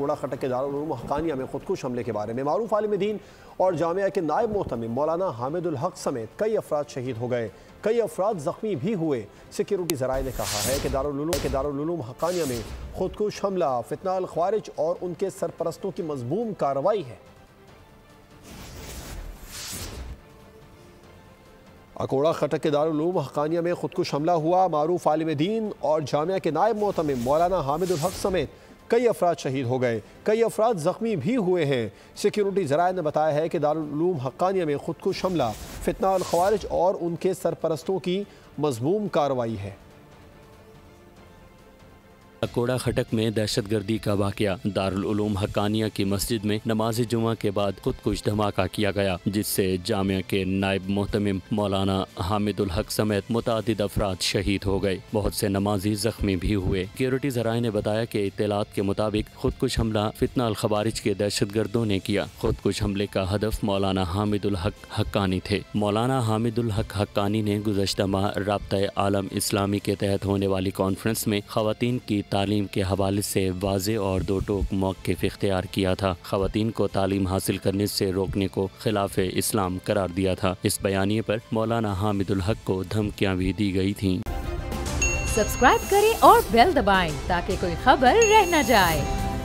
اکوڑا خٹک کے دارالعلوم حقانیہ میں خودکش حملے کے بارے میں معروف عالم دین اور جامعہ کے نائب محتمم مولانا حامد الحق سمیت کئی افراد شہید ہو گئے، کئی افراد زخمی بھی ہوئے۔ سیکیورٹی ذرائع نے کہا ہے کہ دارالعلوم حقانیہ میں خودکش حملہ فتنہ الخوارج اور ان کے سرپرستوں کی مذموم کارروائی ہے۔ اکوڑا خٹک کے دارالعلوم حقانیہ میں خودکش حملہ ہوا، معروف عالم دین اور جامعہ کے نائب محتمم مولانا حامد الحق سمیت کئی افراد شہید ہو گئے، کئی افراد زخمی بھی ہوئے ہیں۔ سیکیورٹی ذرائع نے بتایا ہے کہ دارالعلوم حقانیہ میں خودکش حملہ فتنہ الخوارج اور ان کے سرپرستوں کی مذموم کارروائی ہے۔ اکوڑا خٹک میں دہشت گردی کا واقعہ، دارالعلوم حقانیہ کی مسجد میں نماز جمعہ کے بعد خودکش دھماکہ کیا گیا، جس سے جامعہ کے نائب محتمم مولانا حامد الحق سمیت متعدد افراد شہید ہو گئے، بہت سے نمازی زخمی بھی ہوئے۔ سیکیورٹی ذرائع نے بتایا کہ اطلاعات کے مطابق خودکش حملہ فتنہ الخوارج کے دہشت گردوں نے کیا۔ خودکش حملے کا ہدف مولانا حامد الحق حقانی تھے۔ مولانا حامد الحق حقانی نے گزشتہ ماہ رابطہ عالم اسلامی کے تحت ہونے والی کانفرنس میں خواتین کی تعلیم کے حوالے سے واضح اور دو ٹوک موقف اختیار کیا تھا۔ خواتین کو تعلیم حاصل کرنے سے روکنے کو خلاف اسلام قرار دیا تھا۔ اس بیانیے پر مولانا حامد الحق کو دھمکیاں بھی دی گئی تھیں۔ سبسکرائب کریں اور بیل دبائیں تاکہ کوئی خبر رہ نہ جائے۔